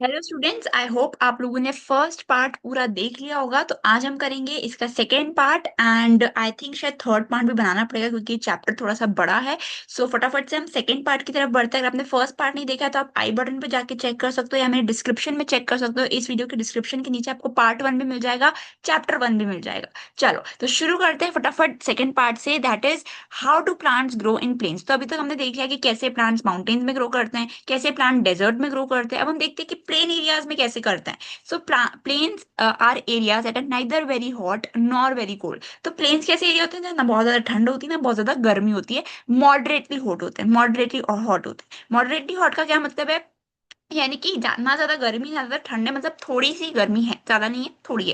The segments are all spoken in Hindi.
हेलो स्टूडेंट्स, आई होप आप लोगों ने फर्स्ट पार्ट पूरा देख लिया होगा। तो आज हम करेंगे इसका second part and I think शायद थर्ड पार्ट भी बनाना पड़ेगा क्योंकि चैप्टर थोड़ा सा बड़ा है। सो फटाफट से हम सेकेंड पार्ट की तरफ बढ़ते हैं। अगर आपने फर्स्ट पार्ट नहीं देखा तो आप आई बटन पे जाके चेक कर सकते हो या मेरे डिस्क्रिप्शन में चेक कर सकते हो। इस वीडियो के डिस्क्रिप्शन के नीचे आपको पार्ट 1 भी मिल जाएगा, चैप्टर 1 भी मिल जाएगा। चलो तो शुरू करते हैं फटाफट सेकेंड पार्ट से, that is how do plants grow in plains. तो अभी तक हमने देख लिया कि कैसे प्लांट्स माउंटेन्स में ग्रो करते हैं, कैसे प्लांट डेजर्ट में ग्रो करते हैं। अब हम देखते हैं कि प्लेन एरियाज में कैसे करते हैं। So plains are areas that are neither very hot nor very cold. तो प्लेन्स कैसे एरिया होते हैं जहाँ ना बहुत ज्यादा ठंड होती है ना बहुत ज्यादा गर्मी होती है, मॉडरेटली हॉट होते हैं, मॉडरेटली हॉट होते हैं। मॉडरेटली हॉट का क्या मतलब है? यानी कि ना ज्यादा गर्मी ना ज्यादा ठंड है, मतलब थोड़ी सी गर्मी है, ज्यादा नहीं है, थोड़ी है।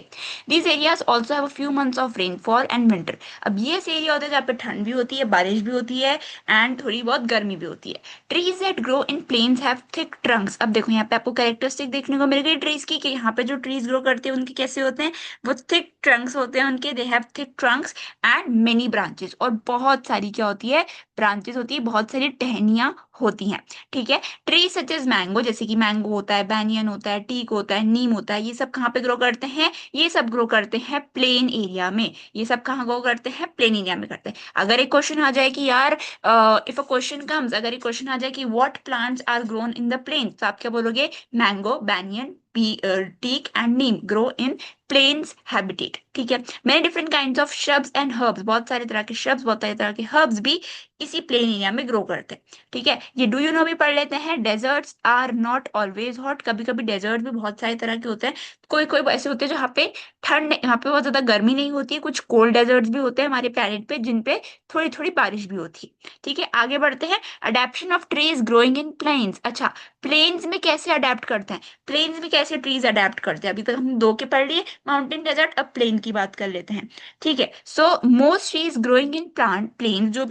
These areas also have a few months of rainfall and winter. अब ये ऐसे एरिया होते हैं जहाँ पे ठंड भी होती है, बारिश भी होती है एंड थोड़ी बहुत गर्मी भी होती है। Trees that grow in plains have thick trunks. अब देखो यहाँ पे आपको कैरेक्टरिस्टिक देखने को मिल गई ट्रीज की कि यहाँ पे जो ट्रीज ग्रो करते हैं उनके कैसे होते हैं, वो थिक ट्रंक्स होते हैं उनके, they have thick Trunks and many branches. और बहुत सारी क्या होती है, ब्रांचेस होती है, बहुत सारी टहनियां होती हैं। ठीक है। ट्री सच एज मैंगो, जैसे कि मैंगो होता है, बैनियन होता है, टीक होता है, नीम होता है, ये सब कहाँ पे ग्रो करते हैं? ये सब ग्रो करते हैं प्लेन एरिया में। ये सब कहाँ ग्रो करते हैं? प्लेन एरिया में करते हैं। अगर एक क्वेश्चन आ जाए कि यार इफ अ क्वेश्चन कम्स, अगर एक क्वेश्चन आ जाए कि what plants are grown in the plain, तो आप क्या बोलोगे? Mango, banyan, teak and neem grow in plains habitat. ठीक है। Many different kinds of shrubs and herbs, बहुत सारे तरह के श्रब्स, बहुत सारे तरह के हर्ब्स भी इसी प्लेन एरिया में ग्रो करते हैं। ठीक है। ये डू यू नो भी पढ़ लेते हैं। Deserts are not always hot, कभी कभी डेजर्ट भी बहुत सारे तरह के होते हैं। कोई कोई ऐसे होते हैं जहाँ पे ठंड, यहाँ पे बहुत ज्यादा गर्मी नहीं होती है। कुछ कोल्ड डेजर्ट्स भी होते हैं हमारे प्लेनेट पे जिन पे थोड़ी थोड़ी बारिश भी होती है। ठीक है, आगे बढ़ते हैं। Adaptation of trees growing in plains. अच्छा, प्लेन्स में कैसे अडेप्ट करते हैं, प्लेन्स में कैसे ट्रीज अडेप्ट करते हैं? अभी तक हम दो के पढ़ लिए, माउंटेन डेजर्ट, अब प्लेन की बात कर लेते हैं। ठीक है। So most trees growing in plant plains, जो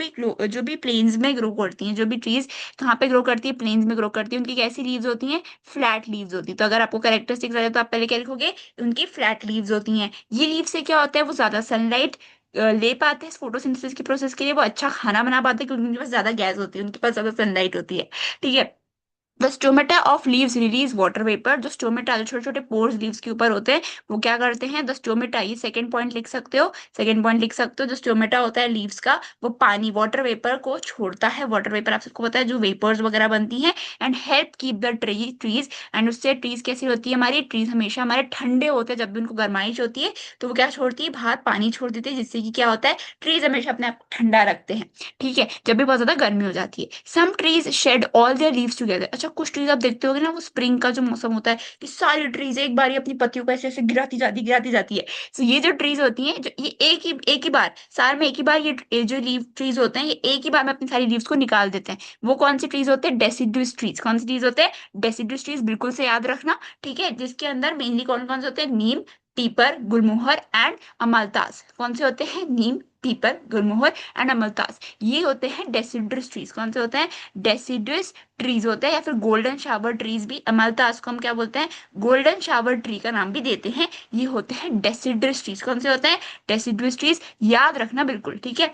भी प्लेन्स में ग्रो करती हैं, जो भी ट्रीज कहाँ पे ग्रो करती है, प्लेन्स में ग्रो करती है, उनकी कैसी लीव्स होती हैं? फ्लैट लीव्स होती है। तो अगर आपको कैरेक्टरिस्टिक्स आ जाए तो आप पहले क्या लिखोगे? उनकी फ्लैट लीव्स होती हैं। ये लीव से क्या होता है, वो ज्यादा सनलाइट ले पाते हैं फोटोसिंथेसिस की प्रोसेस के लिए, वो अच्छा खाना बना पाते हैं क्योंकि उनके पास ज्यादा गैस होती है, उनके पास ज्यादा सनलाइट होती है। ठीक है। The stomata of leaves release water vapour. जो स्टोमेटा, जो छोटे छोटे पोर्स लीव्स के ऊपर होते हैं, वो क्या करते हैं? द स्टोमेटा, ये सेकंड पॉइंट लिख सकते हो, सेकंड पॉइंट लिख सकते हो। जो स्टोमेटा होता है लीव्स का, वो पानी, वाटर वेपर को छोड़ता है। वाटर वेपर आप सबको पता है, जो वेपर्स वगैरह बनती हैं, and help keep the trees. And उससे ट्रीज कैसी होती है हमारी? ट्रीज हमेशा हमारे ठंडे होते हैं, जब भी उनको गर्माइश होती है तो वो क्या छोड़ती है? बाहर पानी छोड़ देती है, जिससे कि क्या होता है, ट्रीज हमेशा अपने आप को ठंडा रखते हैं। ठीक है, जब भी बहुत ज्यादा गर्मी हो जाती है। Some trees shed all their leaves together. अच्छा, कुछ ट्रीज आप देखते होगे ना, वो स्प्रिंग का जो मौसम होता है कि सारी ट्रीज एक बार ही अपनी पत्तियों को ऐसे ऐसे गिराती जाती है। तो ये जो ट्रीज होती हैं, जो ये एक ही बार, साल में एक ही बार, ये जो लीव ट्रीज होते हैं, ये एक ही बार में अपनी सारी लीव्स को निकाल देते हैं। वो कौन सी ट्रीज होते हैं? Deciduous trees. कौन सी ट्रीज होते हैं? डेसिडुअस ट्रीज, बिल्कुल से याद रखना। ठीक है, जिसके अंदर मेनली कौन कौन से होते हैं? नीम, पीपर, गुलमोहर एंड अमलतास। कौन से होते हैं? नीम, पीपर, गुलमोहर एंड अमलतास। ये होते हैं डेसिडुअस ट्रीज। कौन से होते हैं? डेसिडुअस ट्रीज होते हैं, या फिर गोल्डन शावर ट्रीज भी। अमलतास को हम क्या बोलते हैं? गोल्डन शावर ट्री का नाम भी देते हैं। ये होते हैं डेसिडुअस ट्रीज। कौन से होते हैं? डेसिडुअस ट्रीज, याद रखना बिल्कुल। ठीक है।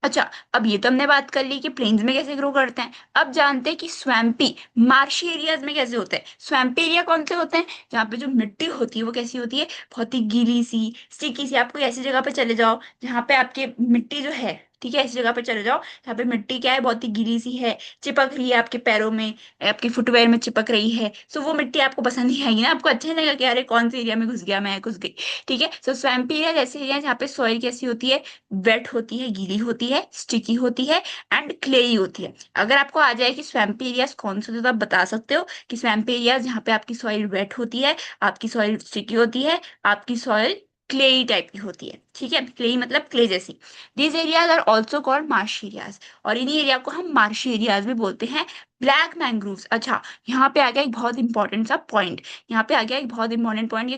अच्छा, अब ये तो हमने बात कर ली कि प्लेन्स में कैसे ग्रो करते हैं। अब जानते हैं कि स्वैम्पी, मार्शी एरियाज में कैसे होते हैं। स्वैम्पी एरिया कौन से होते हैं? जहाँ पे जो मिट्टी होती है वो कैसी होती है? बहुत ही गीली सी, स्टिकी सी। आप कोई ऐसी जगह पे चले जाओ जहाँ पे आपके मिट्टी जो है, ठीक है, ऐसी जगह पे चले जाओ जहाँ पे मिट्टी क्या है, बहुत ही गीली सी है, चिपक रही है आपके पैरों में, आपके फुटवेयर में चिपक रही है। सो वो मिट्टी आपको पसंद नहीं आएगी ना, आपको अच्छा नहीं लगेगा कि अरे कौन से एरिया में घुस गया, मैं घुस गई। ठीक है। सो स्वैम्पी एरिया जैसे एरिया जहाँ पे सॉइल कैसी होती है? वेट होती है, गीली होती है, स्टिकी होती है एंड क्लेई होती है। अगर आपको आ जाए कि स्वैम्पी एरियाज कौन से होते हैं, तो आप बता सकते हो कि स्वैम्पी एरियाज जहाँ पे आपकी सॉइल वेट होती है, आपकी सॉइल स्टिकी होती है, आपकी सॉइल क्लेई टाइप की होती है। ठीक है, क्लेई मतलब क्ले जैसी। These areas are also called marshy areas, और इन्हीं एरिया को हम मार्शी एरियाज भी बोलते हैं। Black mangroves. अच्छा, यहाँ पे आ गया एक बहुत इंपॉर्टेंट सा पॉइंट, यहाँ पे आ गया एक बहुत इंपॉर्टेंट पॉइंट। ये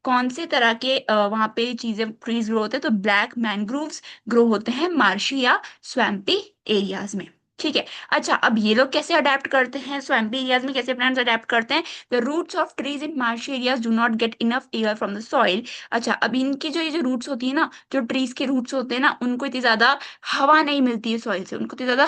कौन से तरह के वहां पे चीजें, ट्रीज ग्रो होते हैं? तो ब्लैक मैंग्रोव्स ग्रो होते हैं मार्शी या स्वैम्पी एरियाज में। ठीक है। अच्छा, अब ये लोग कैसे अडेप्ट करते हैं, स्वैम्पी एरियाज में कैसे प्लांट्स अडेप्ट करते हैं? The roots of trees in marshy areas do not get enough air from the soil. अच्छा, अब इनकी जो ये जो रूट्स होती है ना, जो ट्रीज के रूट्स होते हैं ना, उनको इतनी ज्यादा हवा नहीं मिलती है सॉइल से, उनको इतनी ज्यादा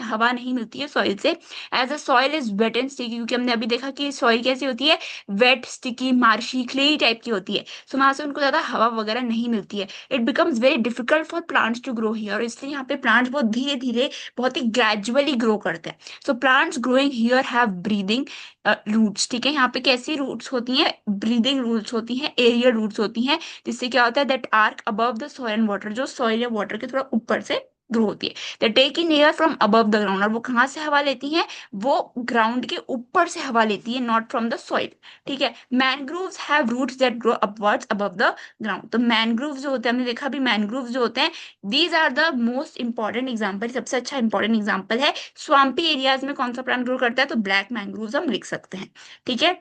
हवा नहीं मिलती है सॉइल से। As a soil is wet and sticky, क्योंकि हमने अभी देखा कि सॉइल कैसी होती है, wet, sticky, marshy, clayey type की होती है। सो वहां से उनको ज्यादा हवा वगैरह नहीं मिलती है। It becomes very difficult for plants to grow here, इसलिए यहाँ पे प्लांट्स बहुत धीरे धीरे, बहुत ही ग्रेजुअली ग्रो करते हैं। So plants growing here have breathing roots. ठीक है, यहाँ पे कैसी रूट्स होती हैं? ब्रीदिंग रूट्स होती हैं, एरियल रूट्स होती हैं, जिससे क्या होता है, that arch above the soil and water, जो सॉइल या वाटर के थोड़ा ऊपर से ग्रो होती है। They take in air from above the ground, और वो कहाँ से हवा लेती हैं? वो ग्राउंड के ऊपर से हवा लेती है, नॉट फ्रॉम द सॉइल। ठीक है। Mangroves have roots that grow upwards above the ground. तो मैनग्रोव जो होते हैं, हमने देखा भी मैनग्रोव जो होते हैं, these are the most important example, सबसे अच्छा इंपॉर्टेंट एग्जाम्पल है। स्वाम्पी एरियाज में कौन सा प्लांट ग्रो करता है? तो ब्लैक मैंग्रोव्स हम लिख सकते हैं। ठीक है।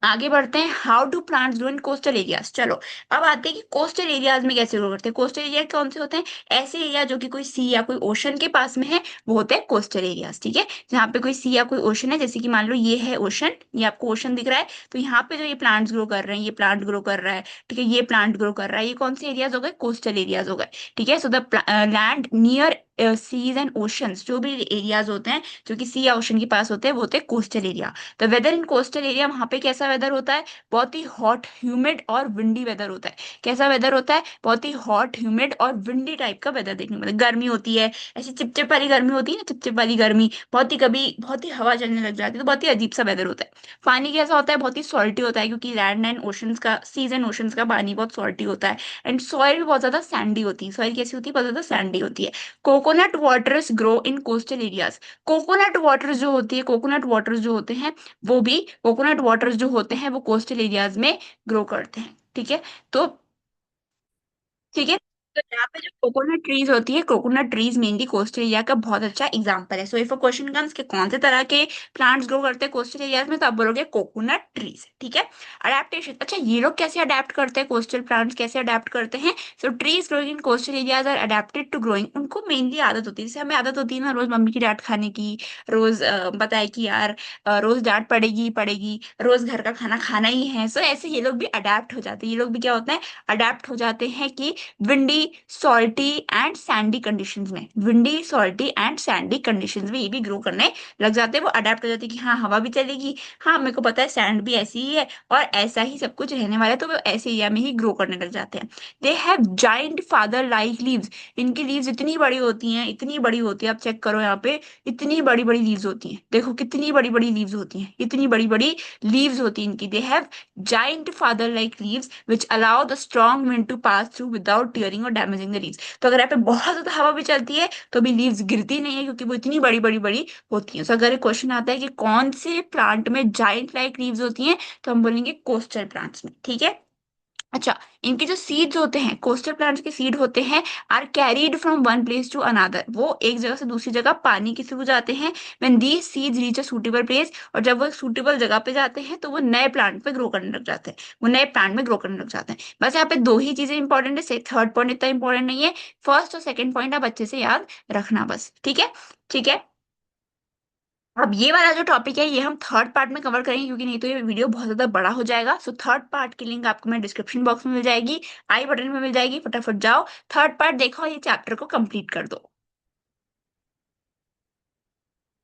आगे बढ़ते हैं, how do plants grow in coastal areas. चलो, अब आते हैं कि कोस्टल एरियाज में कैसे ग्रो करते हैं। कोस्टल एरिया कौन से होते हैं? ऐसे एरिया जो कि कोई सी या कोई ओशन के पास में है, वो होते हैं कोस्टल एरियाज। ठीक है, जहाँ पे कोई सी या कोई ओशन है, जैसे कि मान लो ये है ओशन, ये आपको ओशन दिख रहा है, तो यहाँ पे जो ये प्लांट्स ग्रो कर रहे हैं, ये प्लांट ग्रो कर रहा है, ठीक है, ये प्लांट ग्रो कर रहा है, ये कौन से एरियाज हो गए? कोस्टल एरियाज हो गए। ठीक है। So the land near seas and oceans, जो भी एरियाज होते हैं जो कि सी या ओशन के पास होते हैं, वो होते हैं कोस्टल एरिया। तो वेदर इन कोस्टल एरिया, वहां पे कैसा वेदर होता है? बहुत ही हॉट, ह्यूमिड और विंडी वेदर होता है। कैसा वेदर होता है? बहुत ही हॉट, ह्यूमिड और विंडी टाइप का वेदर देखने को मिलता है। गर्मी होती है, ऐसी चिपचिप वाली गर्मी होती है ना, चिपचिप वाली गर्मी, बहुत ही, कभी बहुत ही हवा चलने लग जाती है, तो बहुत ही अजीब सा वेदर होता है। पानी कैसा होता है? बहुत ही सॉल्टी होता है, क्योंकि लैंड एंड ओशंस का, सीज एंड ओशंस का पानी बहुत सॉल्टी होता है। एंड सॉइल भी बहुत ज्यादा सैंडी होती है। सॉइल कैसी होती है? बहुत ज्यादा सैंडी होती है। Coconut waters grow in coastal areas. Coconut water जो होती है, कोकोनट वाटर्स जो होते हैं, वो भी, कोकोनट वाटर्स जो होते हैं वो कोस्टल एरियाज में ग्रो करते हैं। ठीक है। तो ठीक है, तो यहाँ पे जो कोकोनट ट्रीज होती है, coconut trees mainly coastal area का बहुत अच्छा एग्जांपल है। So if a question comes कि कौन से तरह के प्लांट्स ग्रो करते हैं कोस्टल एरियाज में, तो आप बोलोगे कोकोनट ट्रीज। ठीक है। अडेप्टेशन, अच्छा ये लोग कैसे अडेप्ट करते हैं, कोस्टल प्लांट्स कैसे अडेप्ट करते हैं? So trees growing in coastal areas are adapted to growing, उनको मेनली आदत होती है, जैसे हमें आदत होती है ना रोज मम्मी की डांट खाने की, रोज पता है कि यार रोज डांट पड़ेगी पड़ेगी, रोज घर का खाना खाना ही है। सो ऐसे ये लोग भी अडेप्ट हो जाते हैं। ये लोग भी क्या होते हैं? अडेप्ट हो जाते हैं कि windy, salty and sandy conditions में, windy, salty and sandy conditions में ये भी ग्रो करने लग जाते हैं। वो अडेप्ट हो जाते हैं कि हाँ हवा भी चलेगी, हाँ मेरे को पता है सैंड भी ऐसी ही है, और ऐसा ही सब कुछ रहने वाला है, तो वो ऐसे एरिया में ही ग्रो करने लग जाते हैं। They have giant father like leaves, इनकी लीव्स इतनी बड़ी होती हैं, इतनी बड़ी होती है, आप चेक करो यहाँ पे, इतनी बड़ी बड़ी लीव्स होती हैं, देखो कितनी बड़ी बड़ी लीव्स होती हैं, इतनी बड़ी बड़ी लीव्स होती हैं इनकी। They have giant father like leaves which allow the strong wind to pass through without tearing or damaging the leaves। तो अगर यहाँ पे बहुत ज्यादा हवा भी चलती है तो भी लीव्स गिरती नहीं है, क्योंकि वो इतनी बड़ी बड़ी बड़ी होती हैं। तो अगर क्वेश्चन आता है कि कौन से प्लांट में जाइंट लाइक लीव्स होती हैं, तो हम बोलेंगे कोस्टल प्लांट्स में। ठीक है। अच्छा, इनके जो सीड्स होते हैं, कोस्टल प्लांट्स के सीड होते हैं, are carried from one place to another, वो एक जगह से दूसरी जगह पानी के थ्रू जाते हैं। When these seeds reach a suitable place, और जब वो सूटेबल जगह पे जाते हैं तो वो नए प्लांट पे ग्रो करने लग जाते हैं, वो नए प्लांट में ग्रो करने लग जाते हैं। बस यहाँ पे दो ही चीजें इंपॉर्टेंट है, थर्ड पॉइंट इतना इंपॉर्टेंट नहीं है। फर्स्ट और सेकंड पॉइंट आप अच्छे से याद रखना बस। ठीक है। ठीक है। अब ये वाला जो टॉपिक है ये हम थर्ड पार्ट में कवर करेंगे, क्योंकि नहीं तो ये वीडियो बहुत ज्यादा बड़ा हो जाएगा। सो थर्ड पार्ट की लिंक आपको मैं डिस्क्रिप्शन बॉक्स में मिल जाएगी, आई बटन में मिल जाएगी, फटाफट जाओ थर्ड पार्ट देखो और ये चैप्टर को कंप्लीट कर दो।